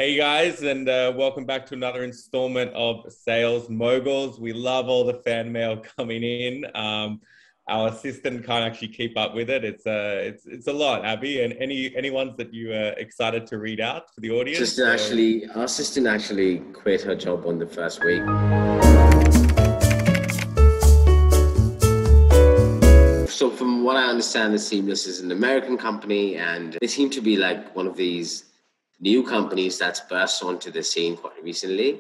Hey guys, and welcome back to another installment of Sales Moguls. We love all the fan mail coming in. Our assistant can't actually keep up with it. It's a lot, Abby. And any ones that you are excited to read out for the audience? Our assistant actually quit her job on the first week. So from what I understand, the Seamless is an American company, and they seem to be like one of these new companies that's burst onto the scene quite recently.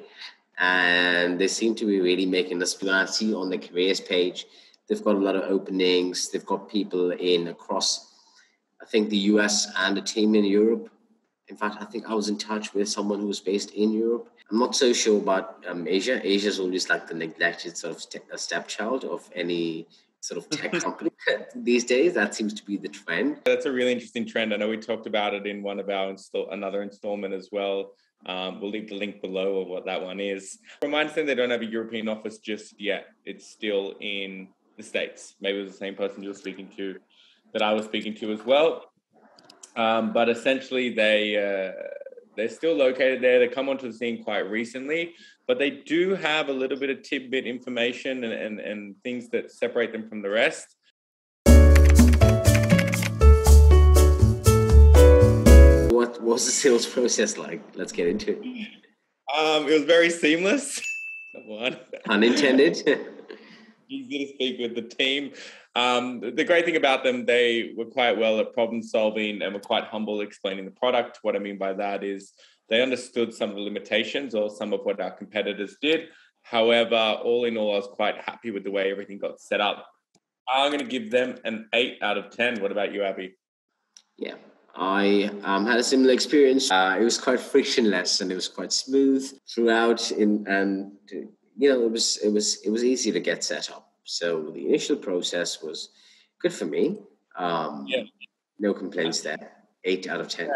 And they seem to be really making us. When I see on the careers page, they've got a lot of openings. They've got people in across, I think, the US and a team in Europe. In fact, I think I was in touch with someone who was based in Europe. I'm not so sure about Asia. Asia is always like the neglected sort of a stepchild of any sort of tech company these days. That seems to be the trend. That's a really interesting trend. I know we talked about it in one of our another installment as well. We'll leave the link below of what that one is. From my understanding, they don't have a European office just yet. It's still in the States. Maybe it was the same person you were speaking to that I was speaking to as well. But essentially, they're still located there. They come onto the scene quite recently, but they do have a little bit of tidbit information and things that separate them from the rest. What was the sales process like? Let's get into it. It was very seamless. One. Unintended. Easy to speak with the team. The great thing about them, they were quite well at problem solving and were quite humble explaining the product. What I mean by that is they understood some of the limitations or some of what our competitors did. However, all in all, I was quite happy with the way everything got set up. I'm going to give them an 8 out of 10. What about you, Abby? Yeah, I had a similar experience. It was quite frictionless and it was quite smooth throughout. It was easy to get set up. So the initial process was good for me. No complaints there. 8 out of 10.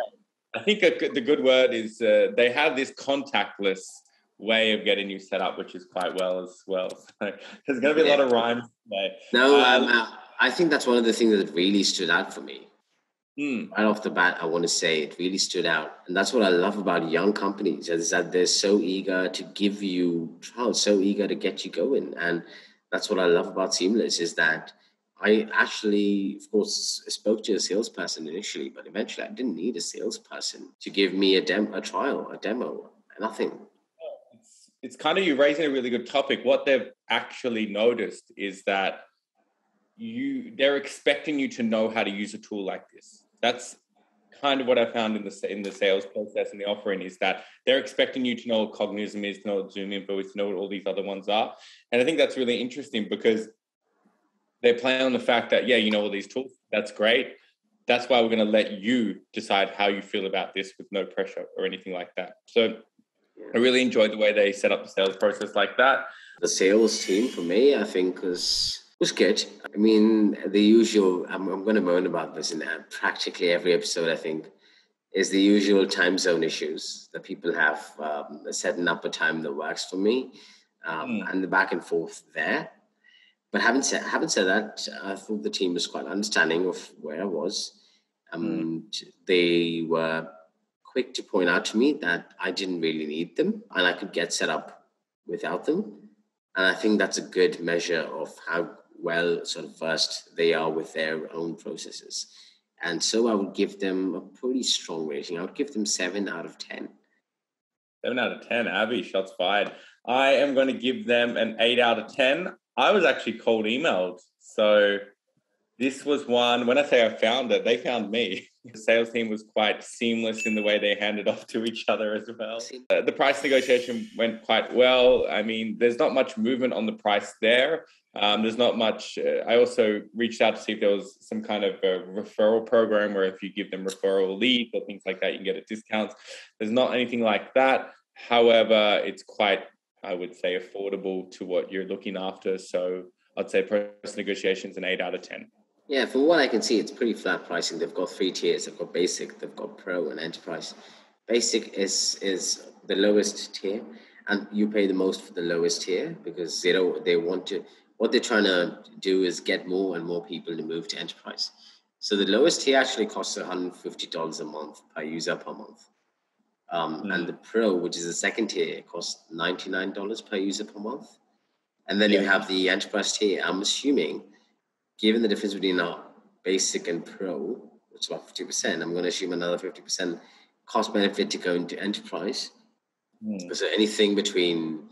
I think the good word is they have this contactless way of getting you set up, which is quite well as well. So there's going to be a lot of rhymes today. No, I think that's one of the things that really stood out for me. Right off the bat, I want to say it really stood out. And that's what I love about young companies, is that they're so eager to give you trials, so eager to get you going. And that's what I love about Seamless, is that I actually, of course, spoke to a salesperson initially, but eventually I didn't need a salesperson to give me a demo, nothing. It's kind of you raising a really good topic. What they've actually noticed is that they're expecting you to know how to use a tool like this. That's kind of what I found in the sales process and the offering, is that they're expecting you to know what Cognism is, to know what Zoom Info is, to know what all these other ones are. And I think that's really interesting because they play on the fact that, you know all these tools. That's great. That's why we're going to let you decide how you feel about this with no pressure or anything like that. So I really enjoyed the way they set up the sales process like that. The sales team, for me, I think was good. I mean, the usual, I'm going to moan about this in practically every episode, I think, is the usual time zone issues that people have, setting up a time that works for me, and the back and forth there. But having said that, I thought the team was quite understanding of where I was. They were quick to point out to me that I didn't really need them and I could get set up without them. And I think that's a good measure of how well sort of versed they are with their own processes. And so I would give them a pretty strong rating. I would give them 7 out of 10. 7 out of 10, Abby, shots fired. I am going to give them an 8 out of 10. I was actually cold emailed. So this was one, when I say I found it, they found me. The sales team was quite seamless in the way they handed off to each other as well. The price negotiation went quite well. I mean, there's not much movement on the price there. There's not much. I also reached out to see if there was some kind of a referral program where if you give them referral leads or things like that, you can get a discount. There's not anything like that. However, it's quite, I would say, affordable to what you're looking after. So I'd say price negotiations an 8 out of 10. Yeah, from what I can see, it's pretty flat pricing. They've got 3 tiers. They've got basic, they've got pro, and enterprise. Basic is the lowest tier, and you pay the most for the lowest tier because what they're trying to do is get more and more people to move to enterprise. So the lowest tier actually costs $150 a month per user per month. And the Pro, which is the second tier, costs $99 per user per month. And then Yeah. you have the Enterprise tier. I'm assuming, given the difference between our Basic and Pro, which is about 50%, I'm going to assume another 50% cost benefit to go into Enterprise. So anything between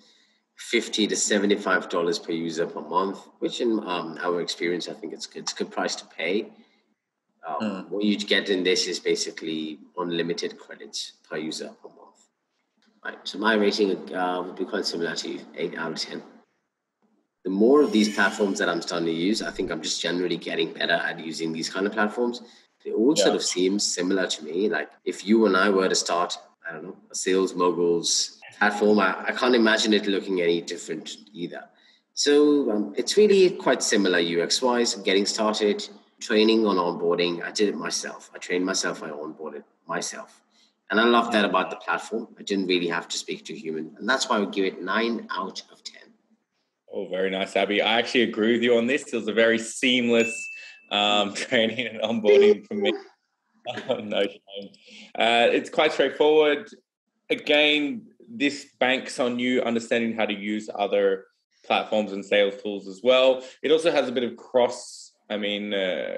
$50 to $75 per user per month, which in our experience, I think it's a good price to pay. What you get in this is basically unlimited credits per user per month. Right. So my rating would be quite similar to you, 8 out of 10. The more of these platforms that I'm starting to use, I think I'm just generally getting better at using these kind of platforms. They all sort of seem similar to me. Like if you and I were to start, I don't know, a Sales Moghuls platform, I can't imagine it looking any different either. So it's really quite similar UX-wise, getting started, training on onboarding. I did it myself. I trained myself, I onboarded myself. And I love that about the platform. I didn't really have to speak to a human. And that's why I would give it 9 out of 10. Oh, very nice, Abby. I actually agree with you on this. It was a very seamless training and onboarding for me. No shame. It's quite straightforward. Again, this banks on you understanding how to use other platforms and sales tools as well. It also has a bit of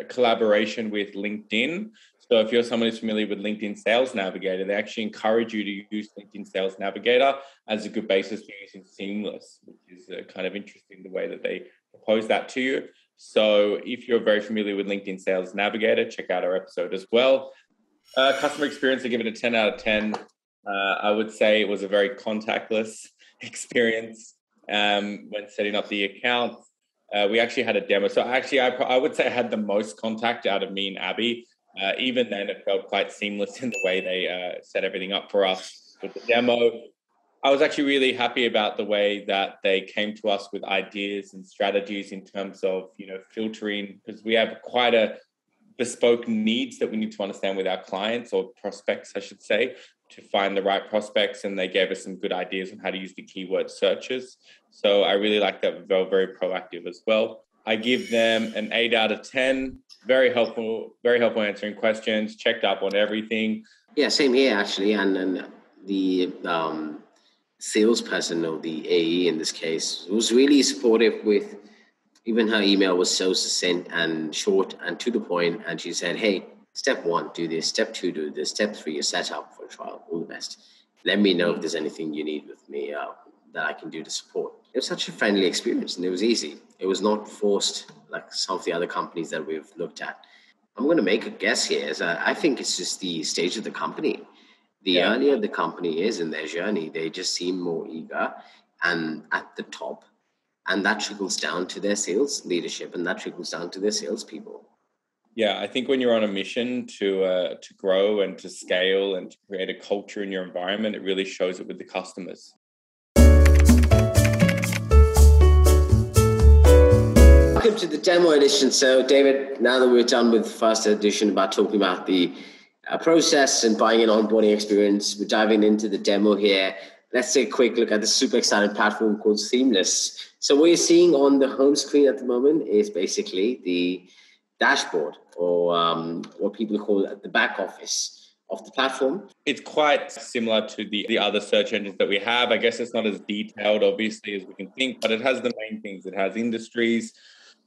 collaboration with LinkedIn. So if you're someone who's familiar with LinkedIn Sales Navigator, they actually encourage you to use LinkedIn Sales Navigator as a good basis for using Seamless, which is kind of interesting the way that they propose that to you. So if you're very familiar with LinkedIn Sales Navigator, check out our episode as well. Customer experience, I give it a 10 out of 10. I would say it was a very contactless experience when setting up the account. We actually had a demo. So actually, I would say I had the most contact out of me and Abby. Even then, it felt quite seamless in the way they set everything up for us with the demo. I was actually really happy about the way that they came to us with ideas and strategies in terms of, filtering, because we have quite a bespoke needs that we need to understand with our clients, or prospects, I should say, to find the right prospects. And they gave us some good ideas on how to use the keyword searches. So I really like that. They were very proactive as well. I give them an 8 out of 10. Very helpful answering questions, checked up on everything. Yeah, same here actually. And the salesperson, or the AE in this case, was really supportive with, even her email was so succinct and short and to the point. And she said, hey, step 1, do this. Step 2, do this. Step 3, you're set up for a trial. All the best. Let me know if there's anything you need with me that I can do to support. It was such a friendly experience, and it was easy. It was not forced like some of the other companies that we've looked at. I'm going to make a guess here. I think it's just the stage of the company. The earlier the company is in their journey, they just seem more eager and at the top. And that trickles down to their sales leadership, and that trickles down to their salespeople. Yeah, I think when you're on a mission to grow and to scale and to create a culture in your environment, it really shows it with the customers. Welcome to the demo edition. So, David, now that we're done with the first edition about talking about the process and buying an onboarding experience, we're diving into the demo here. Let's take a quick look at the super exciting platform called Seamless. So what you're seeing on the home screen at the moment is basically the dashboard, or what people call the back office of the platform. It's quite similar to the other search engines that we have. I guess it's not as detailed, obviously, as we can think, but it has the main things. It has industries,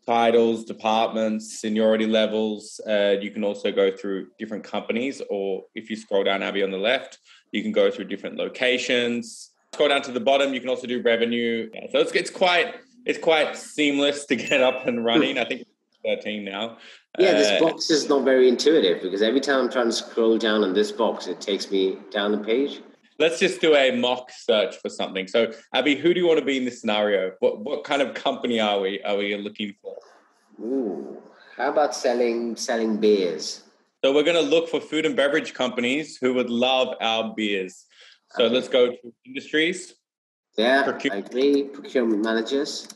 titles, departments, seniority levels. You can also go through different companies, or if you scroll down, Abby, on the left, you can go through different locations. Scroll down to the bottom, you can also do revenue. So it's quite seamless to get up and running. I think it's 13 now. Yeah, this box is not very intuitive, because every time I'm trying to scroll down on this box, it takes me down the page. Let's just do a mock search for something. So, Abby, who do you want to be in this scenario? What kind of company are we looking for? Ooh, how about selling beers? So we're going to look for food and beverage companies who would love our beers. So Let's go to industries. Yeah, I agree. Procurement managers.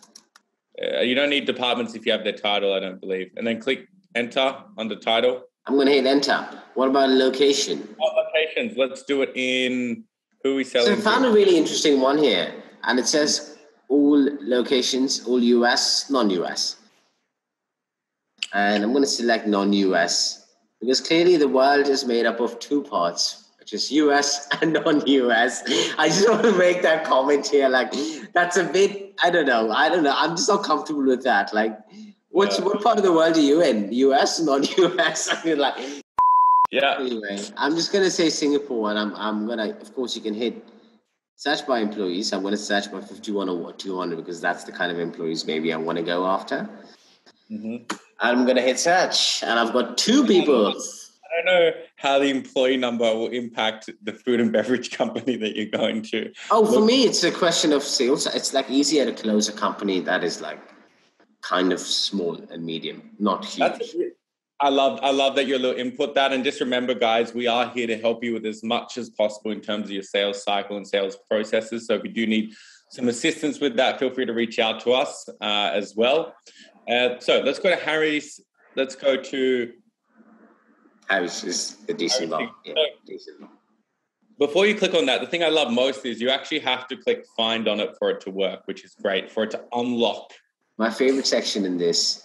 You don't need departments if you have their title, I don't believe. And then click enter under title. I'm going to hit enter. What about location? Locations. Let's do it in who we selling. So I found a really interesting one here, and it says all locations, all US, non-US. And I'm going to select non-US, because clearly the world is made up of two parts, which is US and non-US. I just want to make that comment here. Like, that's a bit, I don't know. I'm just not comfortable with that. Like, what part of the world are you in? US, non-US? I mean, like, Yeah. Anyway, I'm just gonna say Singapore, and I'm gonna, of course, you can hit search by employees. I'm gonna search by 51 or 200 because that's the kind of employees maybe I want to go after. Mm-hmm. I'm gonna hit search, and I've got 2 people. I don't know how the employee number will impact the food and beverage company that you're going to. Oh, for me, it's a question of sales. It's like easier to close a company that is like kind of small and medium, not huge. I love that your little input that. And just remember, guys, we are here to help you with as much as possible in terms of your sales cycle and sales processes. So if you do need some assistance with that, feel free to reach out to us as well. So let's go to Harry's. Let's go to Harry's is the decent law. Yeah, decent law. Before you click on that, the thing I love most is you actually have to click find on it for it to work, which is great, for it to unlock. My favorite section in this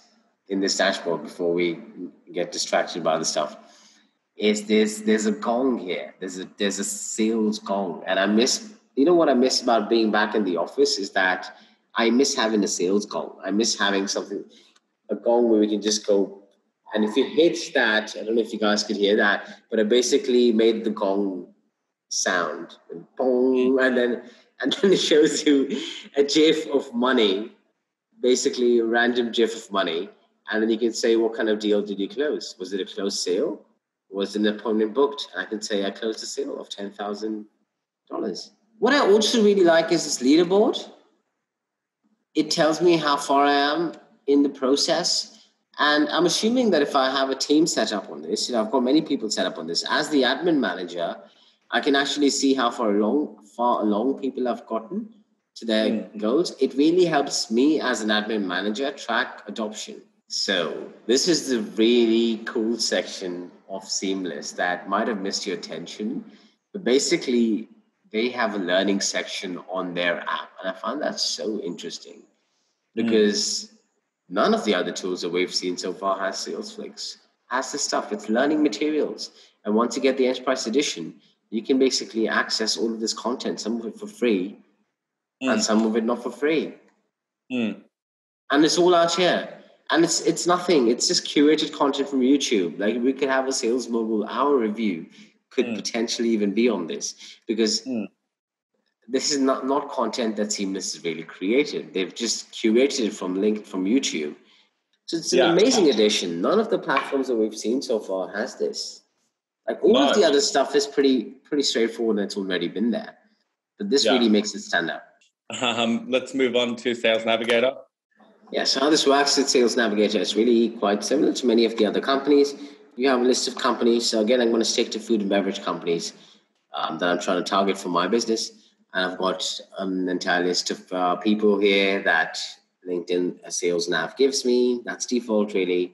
dashboard, before we get distracted by the stuff, is there's a gong here. There's a sales gong. And I miss, what I miss about being back in the office is that I miss having a sales gong. I miss having a gong where we can just go. And if you hit that, I don't know if you guys could hear that, but I basically made the gong sound. And boom, and then it shows you a GIF of money, basically a random GIF of money. And then you can say, what kind of deal did you close? Was it a closed sale? Was an appointment booked? And I can say I closed a sale of $10,000. What I also really like is this leaderboard. It tells me how far I am in the process. And I'm assuming that if I have a team set up on this, I've got many people set up on this. As the admin manager, I can actually see how far along people have gotten to their goals. It really helps me as an admin manager track adoption. So this is the really cool section of Seamless that might have missed your attention. But basically, they have a learning section on their app. And I found that so interesting because none of the other tools that we've seen so far has SalesFlix, has this stuff. It's learning materials. And once you get the Enterprise Edition, you can basically access all of this content, some of it for free and some of it not for free. And it's all out here. And it's nothing. It's just curated content from YouTube. Like we could have a Sales Mogul, our review could potentially even be on this because this is not content that Seamless has really created. They've just curated it from YouTube. So it's an amazing addition. None of the platforms that we've seen so far has this. Like all of the other stuff is pretty straightforward and it's already been there. But this really makes it stand out. Let's move on to Sales Navigator. Yeah, so how this works with Sales Navigator is really quite similar to many of the other companies. You have a list of companies. So again, I'm going to stick to food and beverage companies that I'm trying to target for my business. And I've got an entire list of people here that LinkedIn Sales Nav gives me. That's default, really.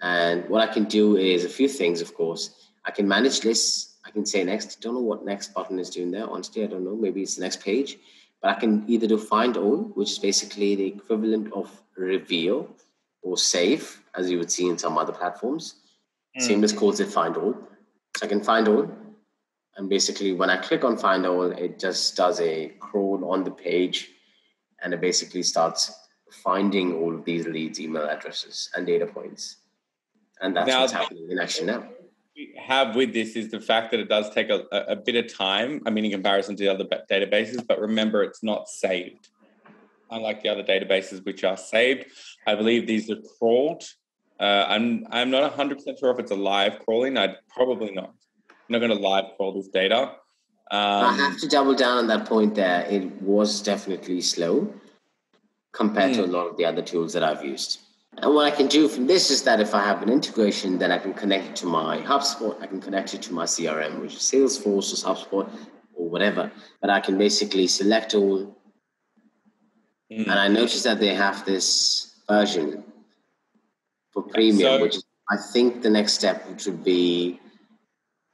And what I can do is a few things, of course. I can manage lists. I can say next. Don't know what next button is doing there. Honestly, I don't know. Maybe it's the next page. But I can either do find all, which is basically the equivalent of reveal, or save, as you would see in some other platforms. Seamless calls it find all. So I can find all. And basically, when I click on find all, it just does a crawl on the page. And it basically starts finding all of these leads, email addresses, and data points. And that's what's happening in action now. We have with this is the fact that it does take a bit of time, I mean, in comparison to the other databases, but remember, it's not saved. Unlike the other databases, which are saved, I believe these are crawled. I'm not 100% sure if it's a live crawling. I'd probably not. I'm not going to live crawl this data. I have to double down on that point there. It was definitely slow compared to a lot of the other tools that I've used. And what I can do from this is that if I have an integration, then I can connect it to my HubSpot. I can connect it to my CRM, which is Salesforce or HubSpot or whatever. But I can basically select all. And I noticed that they have this version for premium, which is, I think the next step would be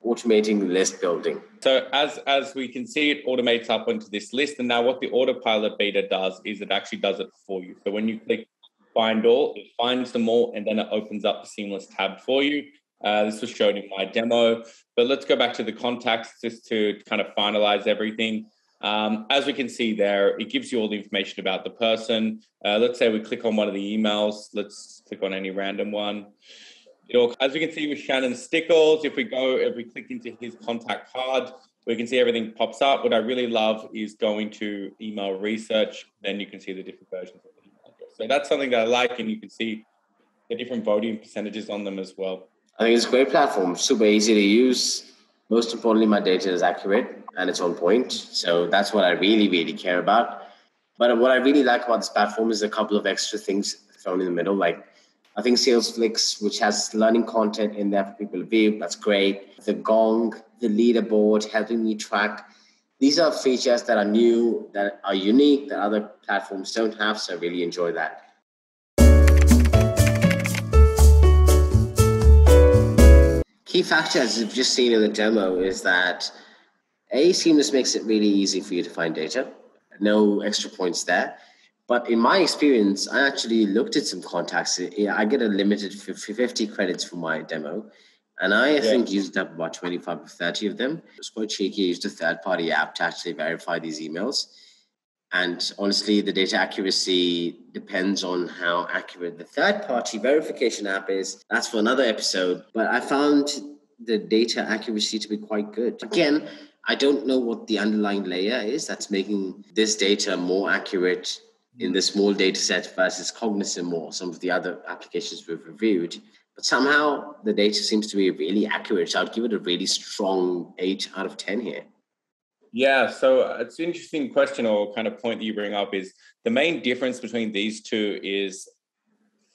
automating list building. So as we can see, it automates up onto this list. And now what the autopilot beta does is it actually does it for you. So when you click find all, it finds them all, and then it opens up the Seamless tab for you. This was shown in my demo, but let's go back to the contacts just to kind of finalize everything. As we can see there, it gives you all the information about the person. Let's say we click on one of the emails. Let's click on any random one. As we can see with Shannon Stickles, if we click into his contact card, we can see everything pops up. What I really love is going to email research. Then you can see the different versions of the email address. So that's something that I like, and you can see the different voting percentages on them as well. I think it's a great platform, super easy to use. Most importantly, my data is accurate and it's on point. So that's what I really, really care about. But what I really like about this platform is a couple of extra things thrown in the middle, like I think SalesFlix, which has learning content in there for people to view, that's great. The Gong, the leaderboard, helping me track. These are features that are new, that are unique, that other platforms don't have. So I really enjoy that. Key factor, as you've just seen in the demo, is that Seamless makes it really easy for you to find data. No extra points there. But in my experience, I actually looked at some contacts. I get a limited 50 credits for my demo. And I think used up about 25 or 30 of them. It was quite cheeky. I used a third-party app to actually verify these emails. And honestly, the data accuracy depends on how accurate the third-party verification app is. That's for another episode. But I found the data accuracy to be quite good. Again, I don't know what the underlying layer is that's making this data more accurate in the small data set versus Cognizant or some of the other applications we've reviewed. But somehow the data seems to be really accurate. So I'd give it a really strong 8 out of 10 here. Yeah, so it's an interesting question or kind of point that you bring up is the main difference between these two is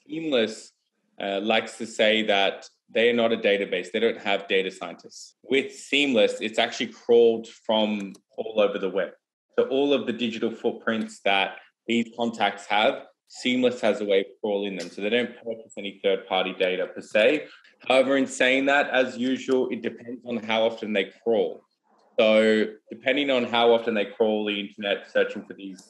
Seamless likes to say that they are not a database. They don't have data scientists. With Seamless, it's actually crawled from all over the web. So all of the digital footprints that these contacts have, Seamless has a way of crawling them. So they don't purchase any third-party data per se. However, in saying that, as usual, it depends on how often they crawl. So depending on how often they crawl the internet searching for these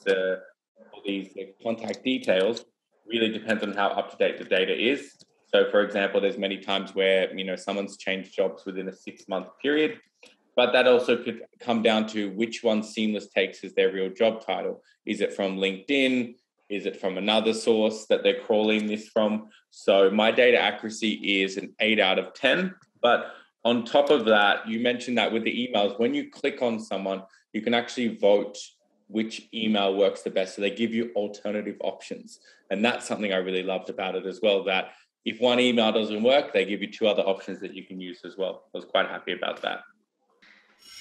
contact details, really depends on how up-to-date the data is. So, for example, there's many times where, someone's changed jobs within a 6-month period, but that also could come down to which one Seamless takes as their real job title. Is it from LinkedIn? Is it from another source that they're crawling this from? So my data accuracy is an 8 out of 10. But on top of that, you mentioned that with the emails, when you click on someone, you can actually vote which email works the best. So they give you alternative options. And that's something I really loved about it as well, that if one email doesn't work, they give you 2 other options that you can use as well. I was quite happy about that.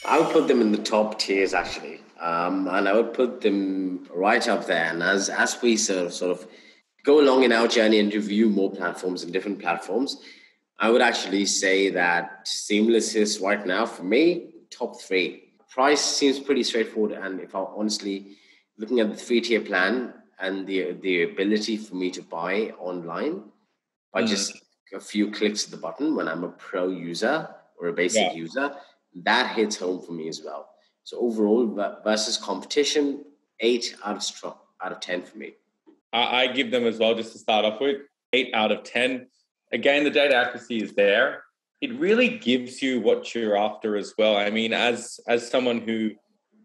I would put them in the top tiers, actually. And I would put them right up there. And as we sort of go along in our journey and review more platforms and different platforms, I would actually say that Seamless is right now, for me, top 3. Price seems pretty straightforward. And if I'm honestly looking at the 3-tier plan and the ability for me to buy online by just a few clicks of the button when I'm a pro user or a basic user, that hits home for me as well. So overall, versus competition, 8 out of 10 for me. I give them as well, just to start off with, 8 out of 10. Again, the data accuracy is there. It really gives you what you're after as well. I mean, as someone who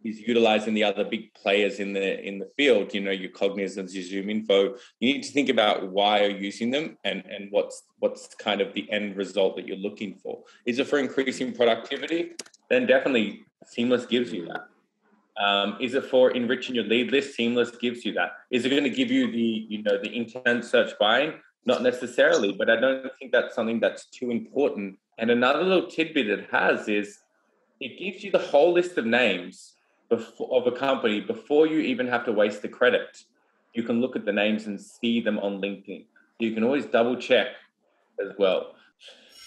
is utilizing the other big players in the field, your Cognizants, your ZoomInfo, you need to think about why you're using them and what's kind of the end result that you're looking for. Is it for increasing productivity? Then definitely Seamless gives you that. Is it for enriching your lead list? Seamless gives you that. Is it going to give you the intent search buying? Not necessarily, but I don't think that's something that's too important. And another little tidbit it has is it gives you the whole list of names of a company before you even have to waste the credit. You can look at the names and see them on LinkedIn. You can always double check as well.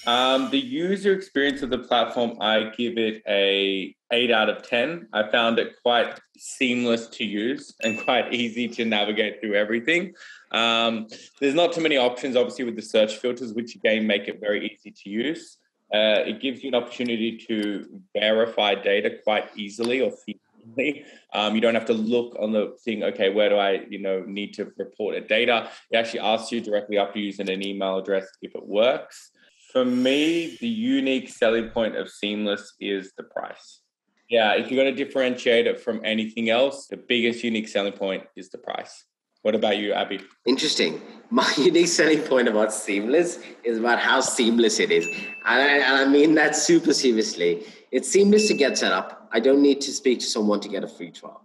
The user experience of the platform, I give it a 8 out of 10. I found it quite seamless to use and quite easy to navigate through everything. There's not too many options, obviously, with the search filters, which again make it very easy to use. It gives you an opportunity to verify data quite easily or seamlessly. You don't have to look on the thing, okay, where do I need to report a data? It actually asks you directly after using an email address if it works. For me, the unique selling point of Seamless is the price. Yeah, if you're going to differentiate it from anything else, the biggest unique selling point is the price. What about you, Abby? Interesting. My unique selling point about Seamless is about how seamless it is. And I mean that super seriously. It's seamless to get set up. I don't need to speak to someone to get a free trial.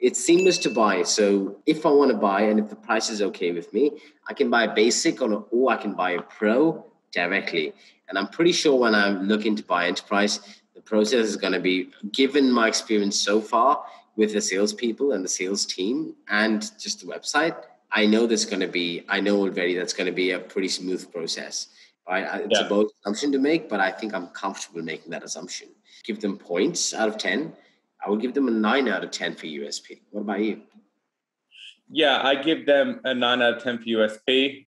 It's seamless to buy. So if I want to buy and if the price is okay with me, I can buy a basic or I can buy a pro directly. And I'm pretty sure when I'm looking to buy enterprise, the process is going to be, given my experience so far with the salespeople and the sales team and just the website, I know already that's going to be a pretty smooth process. Right? It's a bold assumption to make, but I think I'm comfortable making that assumption. Give them points out of 10. I would give them a 9 out of 10 for USP. What about you? Yeah, I give them a 9 out of 10 for USP.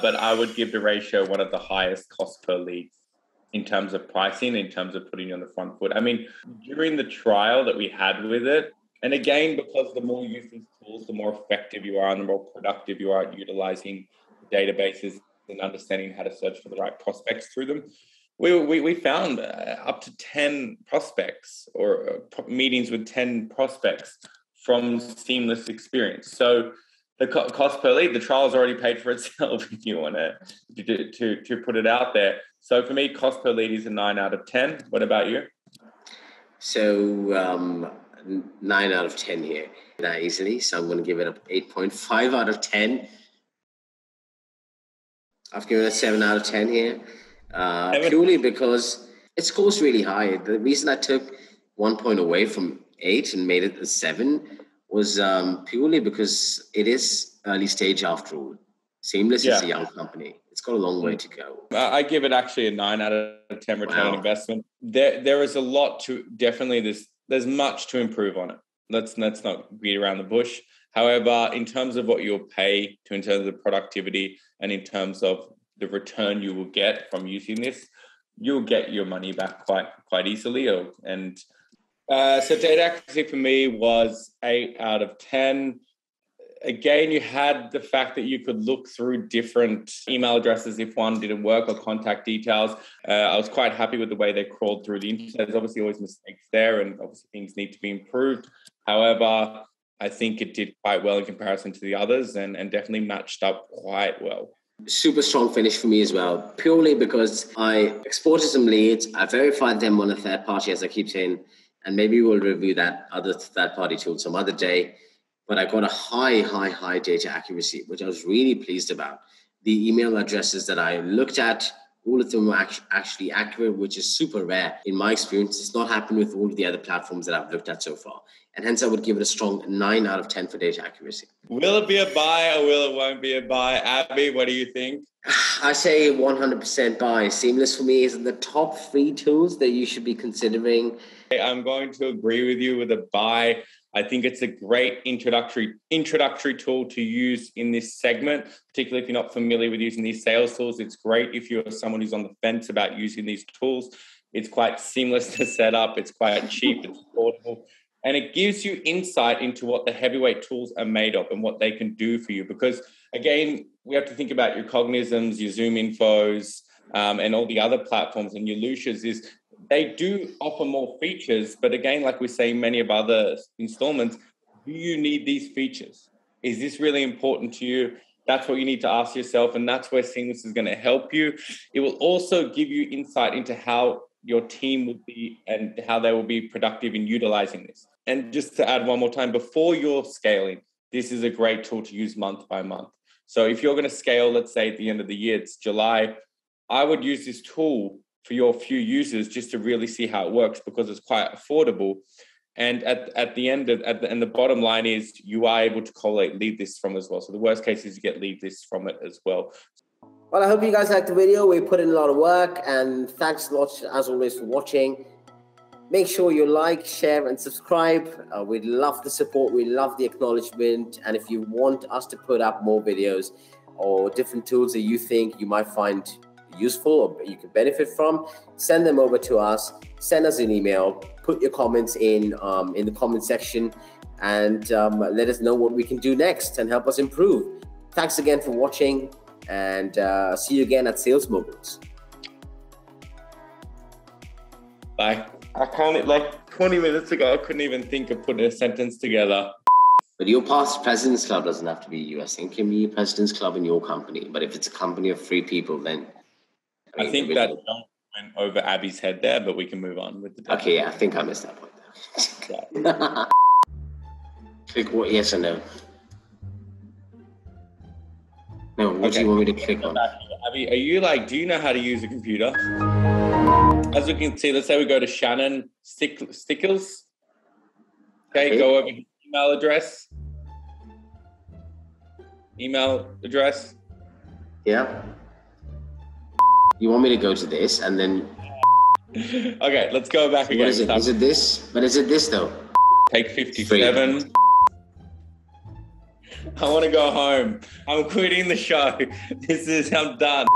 But I would give the ratio one of the highest cost per lead in terms of pricing, in terms of putting you on the front foot. I mean, during the trial that we had with it, and again, because the more you use these tools, the more effective you are and the more productive you are at utilizing databases and understanding how to search for the right prospects through them. We found up to 10 prospects or meetings with 10 prospects from Seamless experience. So the cost per lead, the trial's already paid for itself if you want to put it out there. So for me, cost per lead is a 9 out of 10. What about you? So 9 out of 10 here, that easily. So I'm going to give it an 8.5 out of 10. I've given it a 7 out of 10 here, purely because it scores really high. The reason I took 1 point away from 8 and made it a 7 was purely because it is early stage after all. Seamless is a young company. It's got a long way to go. I give it actually a 9 out of 10 return on investment. There is a lot to, definitely there's much to improve on it. Let's not beat around the bush. However, in terms of what you'll pay, in terms of the productivity and in terms of the return you will get from using this, you'll get your money back quite easily. So data accuracy for me was 8 out of 10. Again, you had the fact that you could look through different email addresses if one didn't work or contact details. I was quite happy with the way they crawled through the internet. There's obviously always mistakes there and obviously things need to be improved. However, I think it did quite well in comparison to the others and definitely matched up quite well. Super strong finish for me as well, purely because I exported some leads. I verified them on a third party, as I keep saying, and maybe we'll review that other third party tool some other day. But I got a high data accuracy, which I was really pleased about. The email addresses that I looked at, all of them were actually accurate, which is super rare. In my experience, it's not happened with all of the other platforms that I've looked at so far. And hence, I would give it a strong 9 out of 10 for data accuracy. Will it be a buy or will it won't be a buy? Abby, what do you think? I say 100% buy. Seamless for me is in the top 3 tools that you should be considering. I'm going to agree with you with a buy. I think it's a great introductory tool to use in this segment, particularly if you're not familiar with using these sales tools. It's great if you're someone who's on the fence about using these tools. It's quite seamless to set up. It's quite cheap. It's affordable. And it gives you insight into what the heavyweight tools are made of and what they can do for you. Because, again, we have to think about your Cognisms, your Zoom Infos, and all the other platforms and your Lucias is they do offer more features. But again, like we say in many of other installments, do you need these features? Is this really important to you? That's what you need to ask yourself. And that's where Seamless is going to help you. It will also give you insight into how your team will be and how they will be productive in utilizing this. And just to add one more time, before you're scaling, this is a great tool to use month by month. So if you're going to scale, let's say at the end of the year, it's July, I would use this tool for your few users just to really see how it works because it's quite affordable. And at the end, and the bottom line is you are able to collate lead lists from as well. So the worst case is you get lead lists from it as well. Well, I hope you guys liked the video. We put in a lot of work and thanks a lot, as always, for watching. Make sure you like, share, and subscribe. We'd love the support. We love the acknowledgement. And if you want us to put up more videos or different tools that you think you might find useful or you can benefit from, send them over to us. Send us an email. Put your comments in the comment section. and let us know what we can do next and help us improve. Thanks again for watching, and see you again at Sales Moguls. Bye. I can't, like 20 minutes ago, I couldn't even think of putting a sentence together. But your past President's Club doesn't have to be you. I think it can be a President's Club in your company. But if it's a company of 3 people, then... I think that went over Abby's head there, but we can move on with the demo. Okay, yeah, I think I missed that point there. Click what, yes or no? No, what do you want me to click on? Abby, are you like, do you know how to use a computer? As we can see, let's say we go to Shannon Stickles. Okay, go over his email address. Yeah. You want me to go to this and then... Okay, let's go back again. What is it? Is it this? But is it this though? Take 57. I want to go home. I'm quitting the show. I'm done.